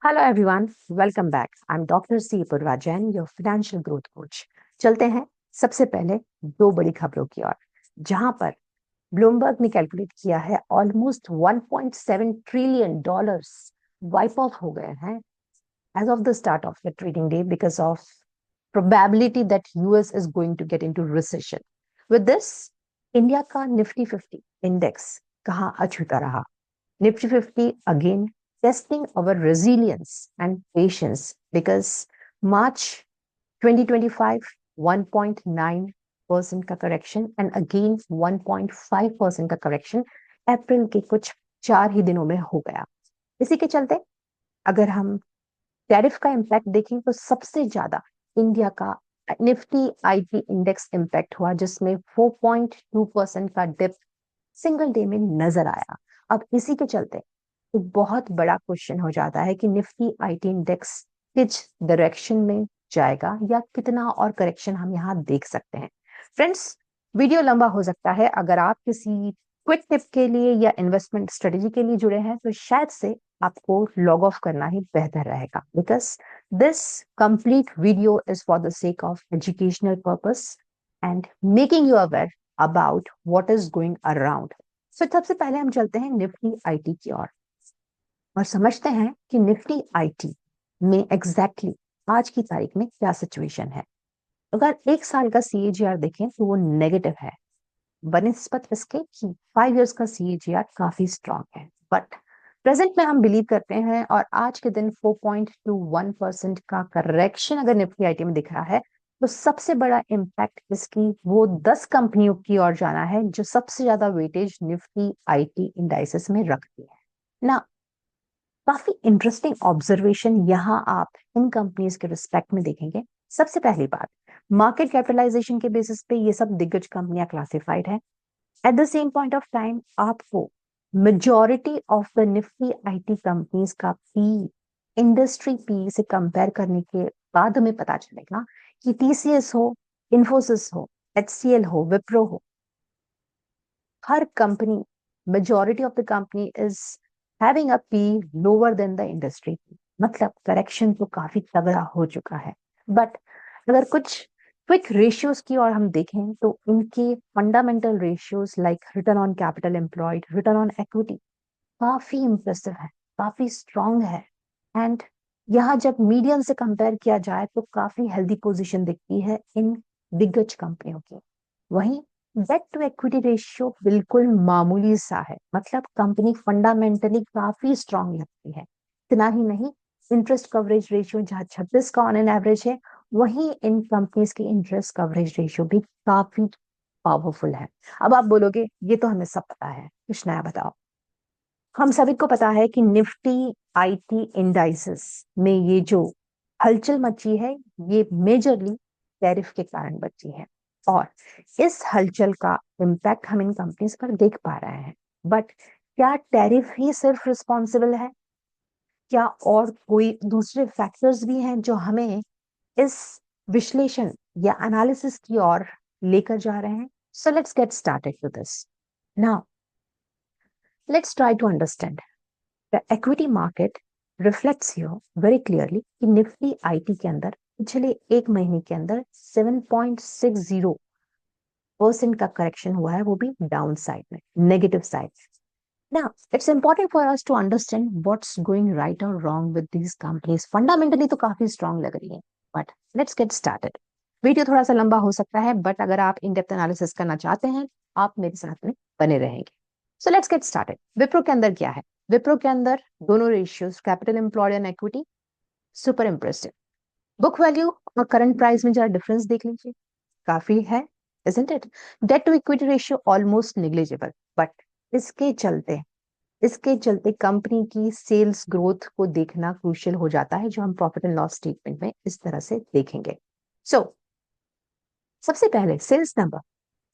Hello everyone, welcome back. I am doctor C Purva Jain, your financial growth coach. चलते हैं सबसे पहले दो बड़ी खबरों की ओर, जहां पर ब्लूमबर्ग ने कैलकुलेट किया है almost 1.7 trillion dollars wipe off हो गए हैं as of the start of the trading day because of probability that US is going to get into recession. With this, India का निफ्टी 50 इंडेक्स कहाँ अछूता रहा। Nifty 50 again testing our resilience and patience because March 2025 1.9% का correction and again 1.5% का correction अप्रैल के कुछ 4 ही दिनों में हो गया। इसी के चलते अगर हम टैरिफ का इम्पैक्ट देखें तो सबसे ज्यादा इंडिया का निफ्टी आईटी इंडेक्स इम्पैक्ट हुआ, जिसमें 4.2% का डिप सिंगल डे में नजर आया। अब इसी के चलते एक बहुत बड़ा क्वेश्चन हो जाता है कि निफ्टी आईटी इंडेक्स किस डायरेक्शन में जाएगा या कितना और करेक्शन हम यहाँ देख सकते हैं। फ्रेंड्स, वीडियो लंबा हो सकता है। अगर आप किसी क्विक टिप के लिए या इन्वेस्टमेंट स्ट्रेटेजी के लिए जुड़े हैं तो शायद से आपको लॉग ऑफ करना ही बेहतर रहेगा, because this complete video is for the sake of educational purpose and making you aware about what is going around. So सबसे पहले हम चलते हैं निफ्टी आईटी की ओर और समझते हैं कि निफ्टी आईटी में एग्जैक्टली आज की तारीख में क्या सिचुएशन है। अगर एक साल का सीएजीआर देखें तो वो नेगेटिव है, बनिस्पत इसके कि 5 इयर्स का सीएजीआर काफी स्ट्रांग है। बट प्रेजेंट में हम बिलीव करते हैं और आज के दिन 4.21% का करेक्शन अगर निफ्टी आईटी में दिख रहा है तो सबसे बड़ा इम्पैक्ट इसकी वो 10 कंपनियों की ओर जाना है जो सबसे ज्यादा वेटेज निफ्टी आईटी इंडाइसेस में रखती है ना। काफी इंटरेस्टिंग ऑब्जर्वेशन यहाँ आप इन कंपनीज के रिस्पेक्ट में देखेंगे। सबसे पहली बात, मार्केट कैपिटलाइजेशन के बेसिस पे ये सब दिग्गज कंपनियां क्लासिफाइड है। At the same point of time आपको majority of the Nifty IT companies का पी इंडस्ट्री पी से कंपेयर करने के बाद हमें पता चलेगा कि टीसीएस हो, इंफोसिस हो, एचसीएल हो, विप्रो हो, हर company, majority of the company is having a P lower than the industry P. मतलब करेक्शन तो काफी तगड़ा हो चुका है। बट अगर कुछ क्विक रेशियोज की और हम देखें तो इनके fundamental ratios like return on capital employed, return on equity काफी इंप्रेसिव है, काफी स्ट्रांग है। एंड यहाँ जब मीडियन से कंपेयर किया जाए तो काफी हेल्दी पोजीशन दिखती है इन दिग्गज कंपनियों की। वहीं डेट टू इक्विटी रेशियो बिल्कुल मामूली सा है, मतलब कंपनी फंडामेंटली काफी स्ट्रांग लगती है। इतना ही नहीं, इंटरेस्ट कवरेज रेशियो जहाँ 36 का ऑन एन एवरेज है, वहीं इन कंपनीज की इंटरेस्ट कवरेज रेशियो भी काफी पावरफुल है। अब आप बोलोगे ये तो हमें सब पता है, कुछ नया बताओ। हम सभी को पता है कि निफ्टी आईटी इंडाइसेस में ये जो हलचल मची है ये मेजरली टैरिफ के कारण बची है। और इस हलचल का इम्पैक्ट हम इन कंपनीज पर देख पा रहे हैं। बट क्या टैरिफ ही सिर्फ रिस्पॉन्सिबल है? क्या और कोई दूसरे फैक्टर्स भी हैं जो हमें इस विश्लेषण या एनालिसिस की ओर लेकर जा रहे हैं? So let's get started with this now. Let's try to understand the equity market reflects here very clearly कि निफ्टी आईटी के अंदर पिछले एक महीने के अंदर 7.60% का करेक्शन हुआ है, वो भी डाउन साइड में, negative side. Now, it's important for us to understand what's going right or wrong with these companies. Fundamentally तो काफी strong लग रही है, but let's get started. Video थोड़ा सा लंबा हो सकता है, बट अगर आप इन डेप्थ एनालिसिस करना चाहते हैं आप मेरे साथ में बने रहेंगे। So let's get started. Wipro के अंदर क्या है? विप्रो के अंदर दोनों ratios, capital employed and equity, super impressive. Book value और करंट प्राइस में जरा डिफरेंस देख लीजिए, काफी है, isn't it? Debt to equity ratio almost negligible. But इसके चलते इसके चलते कंपनी की सेल्स ग्रोथ को देखना क्रूशियल हो जाता है, जो हम प्रॉफिट एंड लॉस स्टेटमेंट में इस तरह से देखेंगे। सो सबसे पहले सेल्स नंबर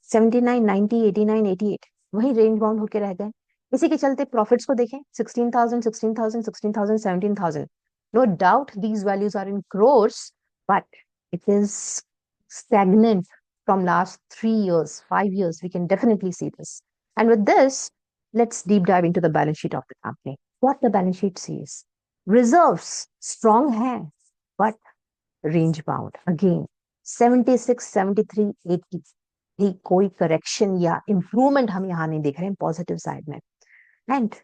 79, 90, 89, 88 वही रेंज बाउंड होके रह गए। इसी के चलते प्रॉफिट्स को देखें, 16,000, 16,000, 16,000, 17,000। No doubt these values are in crores, but it is stagnant from last 3 years, 5 years. We can definitely see this. And with this, let's deep dive into the balance sheet of the company. What the balance sheet says. Reserves strong है but range bound again 76, 73, 80 भी कोई correction या improvement हम यहाँ नहीं देख रहे हैं पॉजिटिव साइड में. And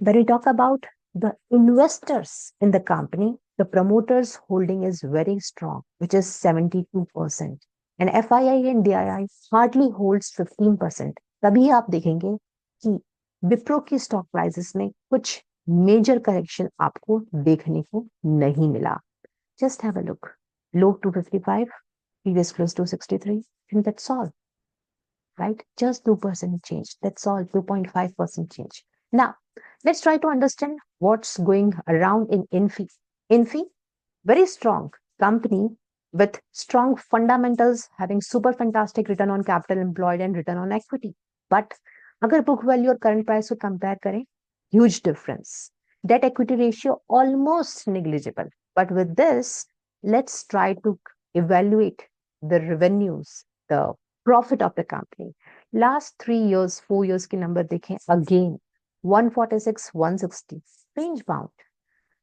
when we talk about the investors in the company, the promoters holding is very strong, which is 72%. And FII and DII hardly holds 15%. तभी आप देखेंगे कि विप्रो की स्टॉक प्राइसेस में कुछ मेजर करेक्शन आपको देखने को नहीं मिला. Just have a look. Low 255, previous close 263, and that's all. Right? Just 2% change. That's all, 2.5% change. Now, let's try to understand what's going around in Infi. Infi, very strong company with strong fundamentals, having super fantastic return on capital employed and return on equity. But अगर book value और current price को compare करें, huge difference. Debt equity ratio almost negligible. But with this, let's try to evaluate the revenues, the profit of the company. Last 3 years, 4 years के number देखें, again 146, 160, range bound.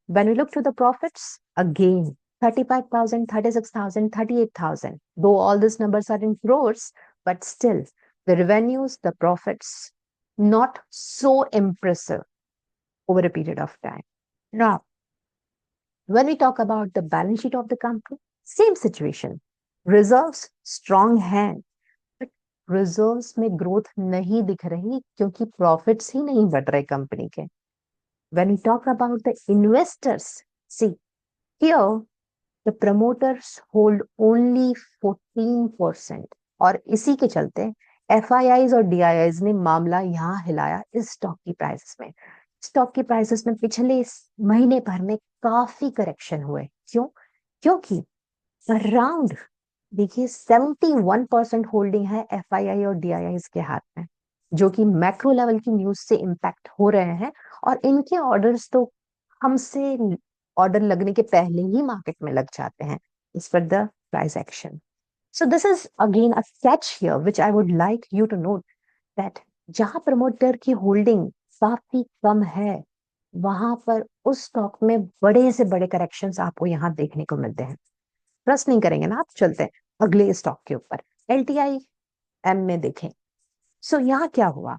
When we look to the profits, again 35,000, 36,000, 38,000. Though all these numbers are in crores, but still the revenues, the profits, not so impressive over a period of time. Now, when we talk about the balance sheet of the company, same situation. Reserves strong hand, but reserves में growth नहीं दिख रही क्योंकि profits ही नहीं बढ़ रहे company के. When we talk about the investors, see here the promoters hold only 14%. और इसी के चलते FIIs और DIIs ने मामला यहाँ हिलाया इस स्टॉक की प्राइसेस में. स्टॉक की प्राइसेस में पिछले महीने भर में काफी करेक्शन हुए. क्यों? क्योंकि अराउंड देखिए 71% होल्डिंग है FII और DIIs के हाथ में, जो कि मैक्रो लेवल की न्यूज से इंपैक्ट हो रहे हैं. और इनके ऑर्डर्स तो हमसे ऑर्डर लगने के पहले ही मार्केट में लग जाते हैं इस पर the price action. So this is again a catch here which I would like you to note that जहां प्रमोटर की होल्डिंग काफी कम है वहां पर उस स्टॉक में बड़े से बड़े करेक्शंस आपको यहाँ देखने को मिलते हैं. ट्रस्ट नहीं करेंगे ना आप, चलते हैं अगले स्टॉक के ऊपर. LTIM में देखें. सो यहाँ क्या हुआ?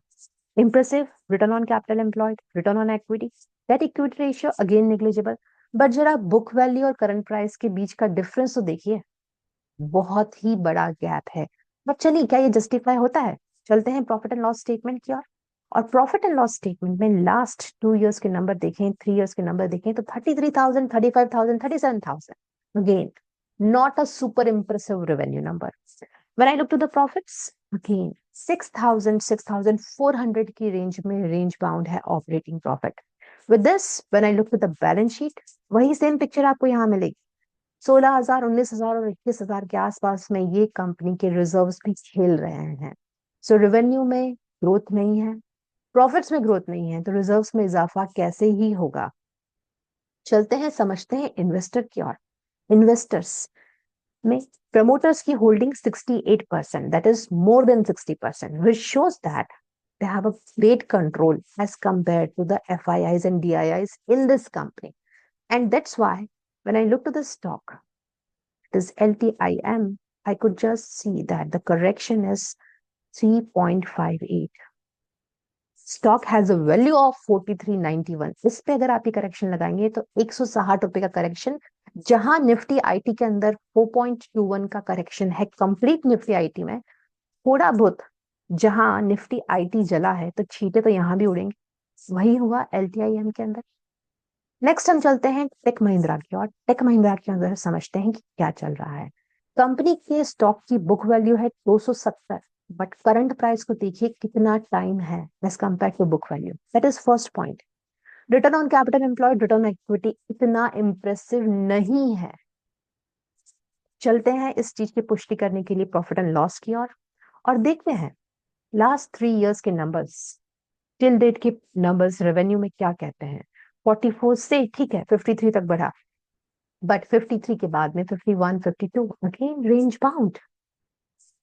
Impressive return on capital employed, return on equity, debt equity ratio again negligible. But जरा बुक वैल्यू और करंट प्राइस के बीच का डिफरेंस तो देखिए, बहुत ही बड़ा गैप है. बट चलिए, क्या ये जस्टिफाई होता है? चलते हैं प्रॉफिट एंड लॉस स्टेटमेंट की ओर. और प्रॉफिट एंड लॉस स्टेटमेंट में लास्ट 2 years के नंबर देखें, 3 years के नंबर देखें तो 33,000, 35,000, 37,000. Again not a super impressive revenue number. When I look to the profits, again 6,000, 6,400 की रेंज में रेंज बाउंड है operating profit. With this, when I look to the balance sheet, वही same picture आपको यहाँ मिलेगी. 16,000, 19,000 और 21,000 के आसपास में ये कंपनी के रिजर्व्स भी खेल रहे हैं. सो रेवेन्यू में ग्रोथ नहीं है, प्रॉफिट्स में ग्रोथ नहीं है, तो रिजर्व्स में इजाफा कैसे ही होगा? चलते हैं समझते हैं इन्वेस्टर की ओर. इन्वेस्टर्स में promoters की holding 68%, that is more than 60%, which shows that they have a great control as compared to the FIIs and DIIs in this company. And that's why when I look to the stock, this LTIM, I could just see that the correction is 3.58. Stock has a value of 4391. इस पे अगर आप ये correction लगाएंगे तो 160 रुपए का correction, जहां निफ्टी आईटी के अंदर 4.21 का करेक्शन है कंप्लीट निफ्टी आईटी में. थोड़ा बहुत जहां निफ्टी आईटी जला है तो छींटे तो यहां भी उड़ेंगे. वही हुआ LTIM के अंदर. नेक्स्ट हम चलते हैं टेक महिंद्रा की ओर. टेक महिंद्रा के अंदर समझते हैं कि क्या चल रहा है. कंपनी के स्टॉक की बुक वैल्यू है 270, बट करंट प्राइस को देखिए कितना टाइम है as compare to book value. That is first point. Return on capital employed, return on equity इतना इंप्रेसिव नहीं है. चलते हैं इस चीज की पुष्टि करने के लिए प्रॉफिट एंड लॉस की ओर और देखते हैं लास्ट 3 years के नंबर्स, टिल डेट के नंबर्स रेवेन्यू में क्या कहते हैं. 44 से ठीक है 53 तक बढ़ा, बट 53 के बाद में 51, 52 अगेन रेंज बाउंड.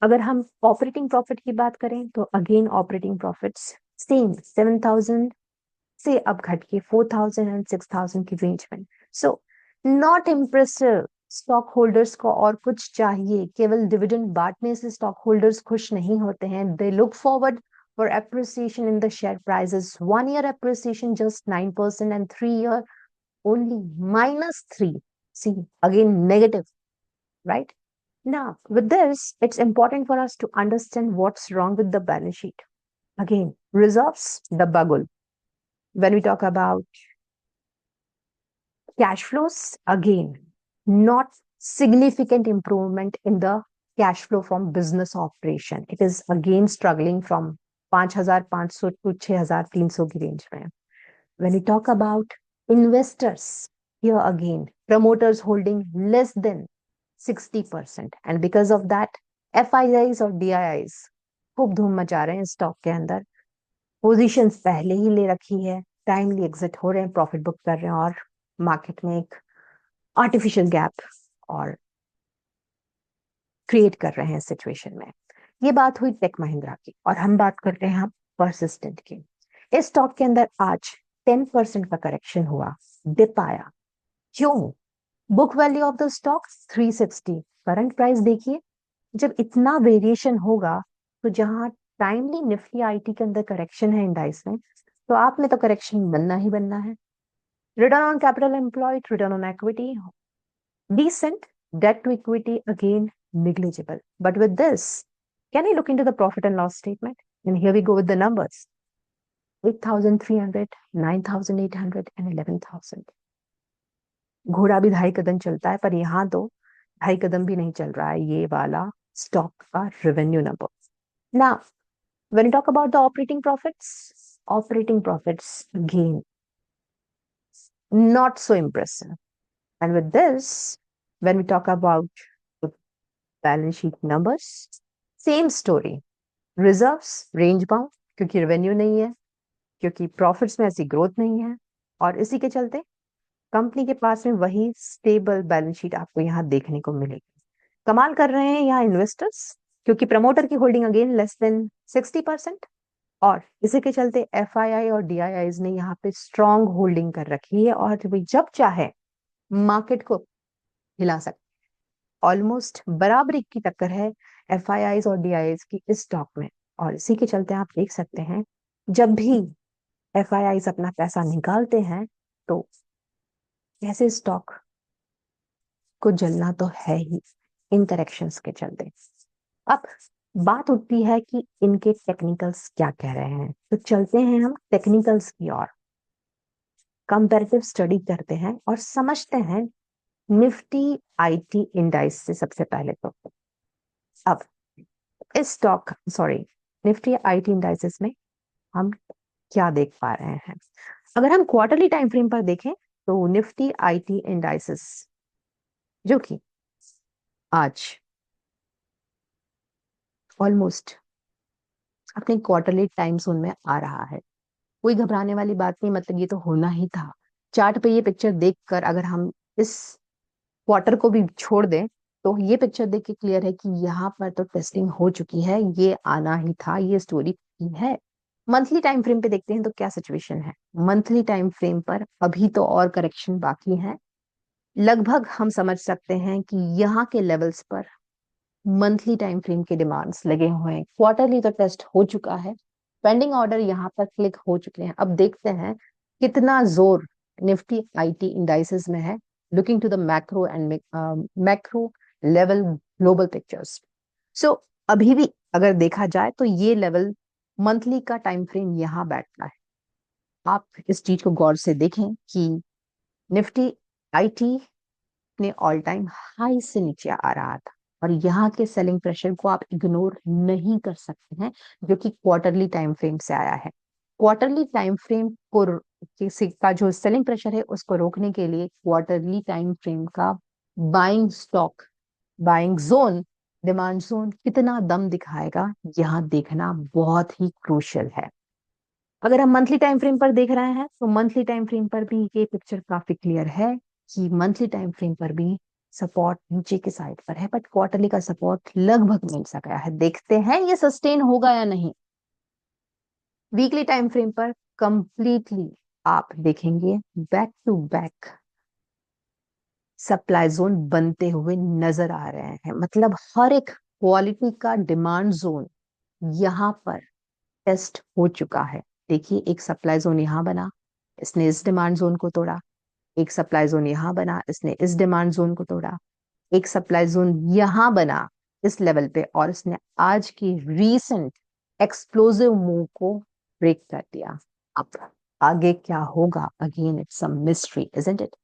अगर हम ऑपरेटिंग प्रॉफिट की बात करें तो अगेन ऑपरेटिंग प्रॉफिट्स सेम 7,000, से अब घट के 4000 एंड 6000 की रेंज में। So not impressive. Stock holders को और कुछ चाहिए, केवल डिविडेंड बांटने से स्टॉक होल्डर्स खुश नहीं होते हैं। They look forward for appreciation in the share prices. 1 year appreciation just 9% and 3 year only -3. See, again negative, right? Now, with this, it's important for us to understand what's wrong with the balance sheet. Again, reserves, the bubble. When we talk about cash flows, again, not significant improvement in the cash flow from business operation. It is again struggling from 5,500 to 6,300 की range में. When we talk about investors, here again, promoters holding less than 60%. And because of that, FIIs और DIIs खूब धूम मचा रहे हैं stock के अंदर. पोजीशंस पहले ही ले रखी है, टाइमली एग्जिट हो रहे हैं, प्रॉफिट बुक कर रहे हैं और मार्केट में एक आर्टिफिशियल गैप और क्रिएट कर रहे हैं सिचुएशन में. ये बात हुई टेक महिंद्रा की, और हम बात करते हैं परसिस्टेंट की. इस स्टॉक के अंदर आज 10% का करेक्शन हुआ, डिप आया. क्यों? Book value of the stock 360, current price देखिए. जब इतना वेरिएशन होगा तो जहां टाइमली निफ्टी आईटी के अंदर करेक्शन है इंडाइस में, तो आप में तो करेक्शन बनना ही बनना है. Return on capital employed, return on equity decent, debt to equity again negligible. But with this, can you look into the profit and loss statement? And here we go with the numbers. 8,300, 9,800 and 11,000. घोड़ा भी 2.5 कदम चलता है, पर यहाँ तो 2.5 कदम भी नहीं चल रहा है ये वाला स्टॉक का revenue number. Now, when you talk about the operating profits again not so impressive. And with this, when we talk about the balance sheet numbers, same story. Reserves range bound, क्योंकि revenue नहीं है, क्योंकि profits में ऐसी growth नहीं है, और इसी के चलते कंपनी के पास में वही स्टेबल बैलेंस शीट आपको यहाँ देखने को मिलेगी. कमाल कर रहे हैं यहाँ इन्वेस्टर्स, क्योंकि प्रमोटर की होल्डिंग अगेन लेस देन 60%, और इसी के चलते FII और DIIs ने यहाँ पे स्ट्रॉन्ग होल्डिंग कर रखी है, और जब चाहे मार्केट को हिला सकते. ऑलमोस्ट बराबरी की टक्कर है FIIs और DIIs की इस स्टॉक में, और इसी के चलते आप देख सकते हैं जब भी FIIs अपना पैसा निकालते हैं तो ऐसे स्टॉक को जलना तो है ही इन करेक्शंस के चलते. अब बात उठती है कि इनके टेक्निकल्स क्या कह रहे हैं, तो चलते हैं हम टेक्निकल्स की ओर. कंपैरेटिव स्टडी करते हैं और समझते हैं निफ्टी आईटी इंडाइस से सबसे पहले. तो अब इस स्टॉक निफ्टी आईटी इंडाइसेस में हम क्या देख पा रहे हैं. अगर हम क्वार्टरली टाइम फ्रेम पर देखें तो निफ्टी आईटी इंडाइसेस जो कि आज ऑलमोस्ट अपने क्वार्टरली टाइम जोन में आ रहा है. कोई घबराने वाली बात नहीं, मतलब ये तो होना ही था. चार्ट पे ये पिक्चर देखकर अगर हम इस क्वार्टर को भी छोड़ दें तो ये पिक्चर देख के क्लियर है कि यहाँ पर तो टेस्टिंग हो चुकी है, ये आना ही था, ये स्टोरी की है. मंथली टाइम फ्रेम पे देखते हैं तो क्या सिचुएशन है. मंथली टाइम फ्रेम पर अभी तो और करेक्शन बाकी है. लगभग हम समझ सकते हैं कि यहाँ के लेवल्स पर मंथली टाइम फ्रेम के डिमांड्स लगे हुए हैं. क्वार्टरली तो टेस्ट हो चुका है, पेंडिंग ऑर्डर यहाँ पर क्लिक हो चुके हैं. अब देखते हैं कितना जोर निफ्टी आईटी इंडाइसेस में है, looking to the macro and macro level global pictures. So अभी भी अगर देखा जाए तो ये लेवल मंथली का टाइम फ्रेम यहाँ बैठता है. आप इस चीज को गौर से देखें कि निफ्टी आईटी ने ऑल टाइम हाई से नीचे आ रहा था, और यहाँ के सेलिंग प्रेशर को आप इग्नोर नहीं कर सकते हैं, जो कि क्वार्टरली टाइम फ्रेम से आया है. क्वार्टरली टाइम फ्रेम को का जो सेलिंग प्रेशर है उसको रोकने के लिए क्वार्टरली टाइम फ्रेम का buying stock, buying zone, demand zone कितना दम दिखाएगा, यहाँ देखना बहुत ही क्रूशियल है. अगर हम मंथली टाइम फ्रेम पर देख रहे हैं तो मंथली टाइम फ्रेम पर भी ये पिक्चर काफी क्लियर है कि मंथली टाइम फ्रेम पर भी सपोर्ट नीचे के साइड पर है, बट क्वार्टरली का सपोर्ट लगभग मिल सका है. देखते हैं ये सस्टेन होगा या नहीं. वीकली टाइम फ्रेम पर कंप्लीटली आप देखेंगे back to back supply zone बनते हुए नजर आ रहे हैं। मतलब हर एक क्वालिटी का डिमांड जोन यहाँ पर टेस्ट हो चुका है। देखिए, एक सप्लाई जोन यहाँ बना, इसने इस डिमांड जोन को तोड़ा। एक सप्लाई जोन यहाँ बना, इसने इस डिमांड जोन को तोड़ा। एक सप्लाई जोन यहाँ बना इस लेवल पे, और इसने आज की रीसेंट एक्सप्लोसिव मूव को ब्रेक कर दिया। अब आगे क्या होगा, again it's a mystery, isn't it?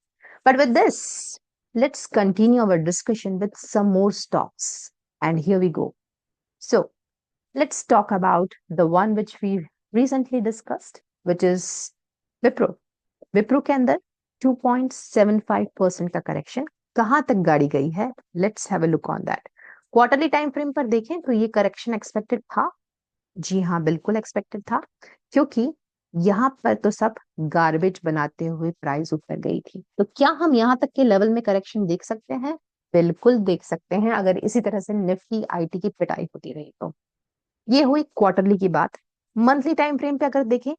But with this, let's continue our discussion with some more stocks. And here we go. So let's talk about the one which we recently discussed, which is Wipro. Wipro के अंदर 2.75% का correction कहां तक गाड़ी गई है? Let's have a look on that. Quarterly time frame पर देखें तो ये करेक्शन एक्सपेक्टेड था। जी हाँ, बिल्कुल एक्सपेक्टेड था, क्योंकि यहाँ पर तो सब गार्बेज बनाते हुए प्राइस ऊपर गई थी। तो क्या हम यहाँ तक के लेवल में करेक्शन देख सकते हैं? बिल्कुल देख सकते हैं, अगर इसी तरह से निफ्टी आईटी की पिटाई होती रही तो। ये हुई क्वार्टरली की बात। मंथली टाइम फ्रेम पे अगर देखें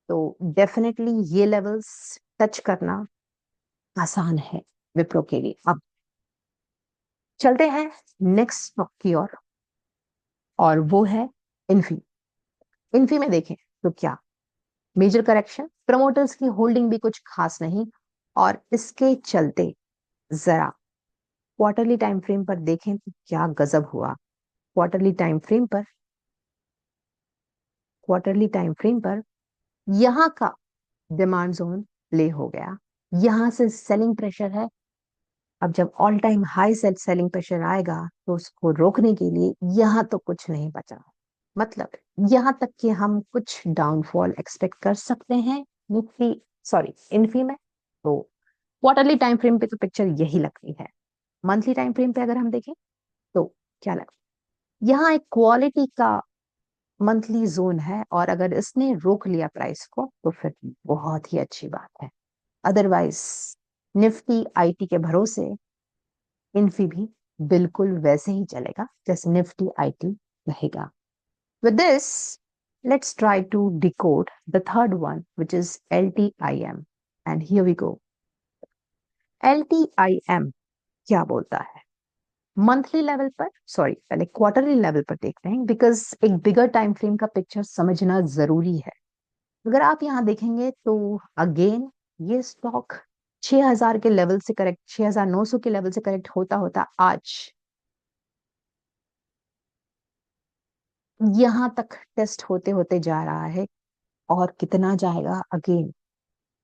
तो डेफिनेटली ये लेवल्स टच करना आसान है विप्रो के लिए। अब चलते हैं नेक्स्ट स्टॉक की ओर, और वो है इन्फी। इन्फी में देखें तो क्या मेजर करेक्शन, प्रमोटर्स की होल्डिंग भी कुछ खास नहीं, और इसके चलते जरा क्वार्टरली टाइम फ्रेम पर देखें तो क्या गजब हुआ। क्वार्टरली टाइम फ्रेम पर क्वार्टरली टाइम फ्रेम पर यहाँ का डिमांड जोन प्ले हो गया। यहां से सेलिंग प्रेशर है। अब जब all time high selling pressure आएगा तो उसको रोकने के लिए यहाँ तो कुछ नहीं बचा। मतलब यहाँ तक कि हम कुछ डाउनफॉल एक्सपेक्ट कर सकते हैं निफ्टी, सॉरी, इन्फी में। तो क्वार्टरली टाइम फ्रेम पे तो पिक्चर यही लगती है। मंथली टाइम फ्रेम पे अगर हम देखें तो क्या लगता है, यहाँ एक क्वालिटी का मंथली जोन है, और अगर इसने रोक लिया प्राइस को तो फिर बहुत ही अच्छी बात है। अदरवाइज निफ्टी आईटी के भरोसे इन्फी भी बिल्कुल वैसे ही चलेगा जैसे निफ्टी आईटी रहेगा। With this, let's try to decode the third one, which is LTIM. And here we go. LTIM क्या बोलता है? मंथली लेवल पर, सॉरी, पहले क्वार्टरली लेवल पर देखते हैं, बिकॉज एक बिगर टाइम फ्रेम का पिक्चर समझना जरूरी है। अगर आप यहाँ देखेंगे तो अगेन ये स्टॉक 6000 के लेवल से करेक्ट, 6900 के लेवल से करेक्ट होता होता आज यहां तक टेस्ट होते होते जा रहा है। और कितना जाएगा, अगेन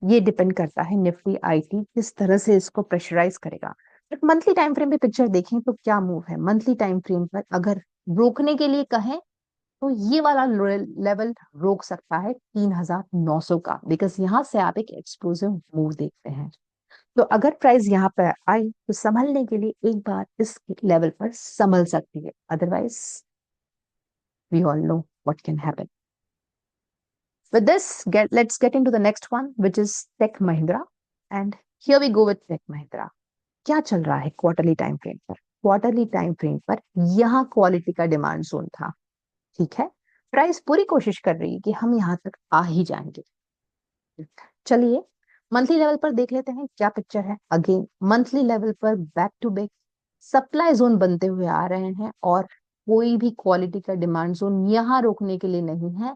ये डिपेंड करता है निफ्टी आईटी किस तरह से इसको प्रेशराइज करेगा। बट मंथली टाइम फ्रेम पे पिक्चर देखें तो क्या मूव है मंथली टाइम फ्रेम पर? अगर रोकने के लिए कहें तो ये वाला लेवल रोक सकता है 3900 का, बिकॉज यहाँ से आप एक एक्सप्लोसिव मूव देखते हैं। तो अगर प्राइस यहाँ पर आई तो संभलने के लिए एक बार इस लेवल पर संभल सकती है। Otherwise we all know what can happen. With this, let's get into the next one, which is Tech Mahindra. And here we go with Tech Mahindra. क्या चल रहा है क्वार्टरली टाइम फ्रेम पर? क्वार्टरली टाइम फ्रेम पर यहाँ quality का demand zone था, ठीक है। प्राइस पूरी कोशिश कर रही है कि हम यहाँ तक आ ही जाएंगे। चलिए मंथली लेवल पर देख लेते हैं क्या पिक्चर है। अगेन मंथली लेवल पर back to back supply zone बनते हुए आ रहे हैं, और कोई भी क्वालिटी का डिमांड जोन यहाँ रोकने के लिए नहीं है।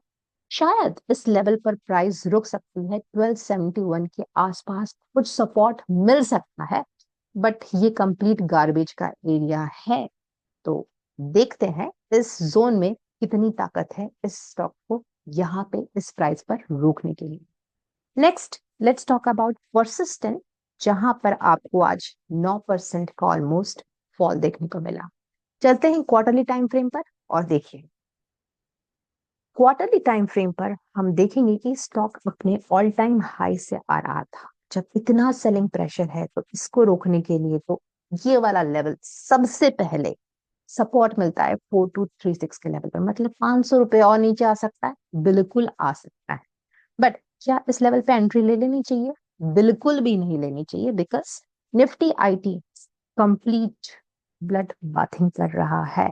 शायद इस लेवल पर प्राइस रुक सकती है, 1271 के आसपास कुछ सपोर्ट मिल सकता है। बट ये कंप्लीट गार्बेज का एरिया है। तो देखते हैं इस जोन में कितनी ताकत है इस स्टॉक को यहाँ पे इस प्राइस पर रोकने के लिए। Next let's talk about persistent, जहां पर आपको आज 9% का ऑलमोस्ट फॉल देखने को मिला। चलते हैं क्वार्टरली टाइम फ्रेम पर और देखिए क्वार्टरली टाइम फ्रेम पर हम देखेंगे कि स्टॉक अपने ऑल टाइम हाई से आ रहा था। जब इतना सेलिंग प्रेशर है तो इसको रोकने के लिए तो ये वाला लेवल सबसे पहले सपोर्ट मिलता है 4236 के लेवल पर। मतलब 500 रुपए और नीचे आ सकता है, बिल्कुल आ सकता है। बट क्या इस लेवल पे एंट्री ले लेनी चाहिए? बिल्कुल भी नहीं लेनी चाहिए, because Nifty IT complete blood bathing कर रहा है।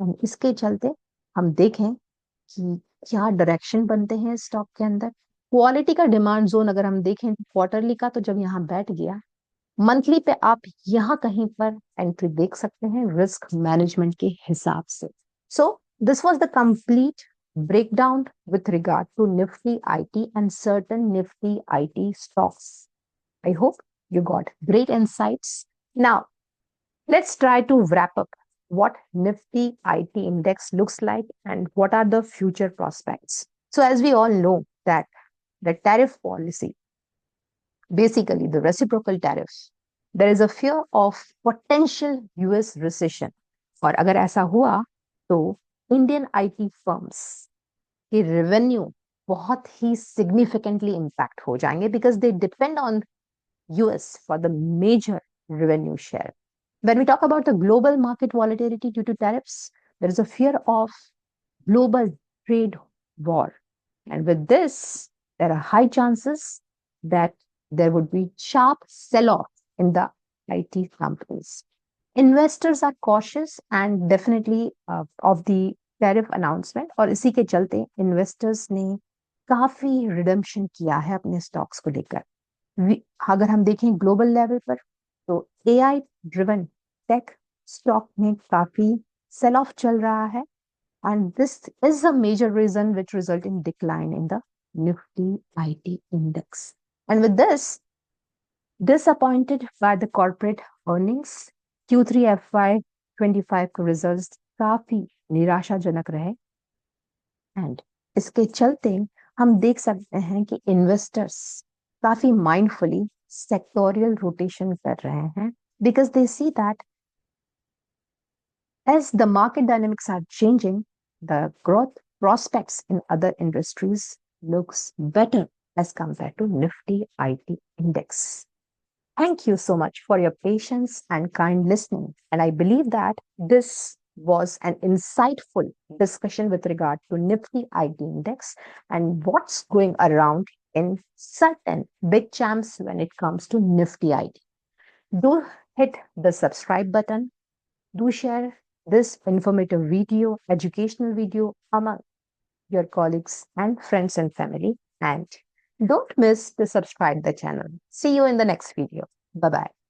और इसके चलते हम देखें कि क्या डायरेक्शन बनते हैं स्टॉक के अंदर। क्वालिटी का डिमांड जोन अगर हम देखें क्वार्टरली का, तो जब यहाँ बैठ गया, मंथली पे आप यहाँ कहीं पर एंट्री देख सकते हैं रिस्क मैनेजमेंट के हिसाब से। So this was the complete breakdown with regard to Nifty IT and certain Nifty IT stocks. I hope you got great insights. Now, let's try to wrap up what Nifty IT index looks like and what are the future prospects. So, as we all know that the tariff policy, basically the reciprocal tariffs, there is a fear of potential US recession. और अगर ऐसा हुआ तो Indian IT firms के revenue बहुत ही significantly impact हो जाएंगे because they depend on US for the major revenue share. When we talk about the global market volatility due to tariffs, there is a fear of global trade war. And with this, there are high chances that there would be sharp sell-off in the IT companies. Investors are cautious and definitely of the tariff announcement, और इसी के चलते investors ने काफी redemption किया है अपने stocks को लेकर। अगर हम देखें ग्लोबल लेवल पर, तो एआई ड्रिवन टेक स्टॉक में काफी सेल ऑफ चल रहा है, and this is a major reason which result in decline in the Nifty IT index. And with this, disappointed by the corporate earnings, Q3 FY25 के results काफी निराशाजनक रहे, and इसके चलते हम देख सकते हैं कि इन्वेस्टर्स काफी माइंडफुली सेक्टोरियल रोटेशन कर रहे हैं because they see that as the market dynamics are changing, the growth prospects in other industries looks better as compared to Nifty IT index. Thank you so much for your patience and kind listening. And I believe that this was an insightful discussion with regard to Nifty IT index and what's going around in certain big champs when it comes to Nifty IT. Do hit the subscribe button. Do share this informative video, educational video among your colleagues and friends and family. And don't miss to subscribe the channel. See you in the next video. Bye-bye.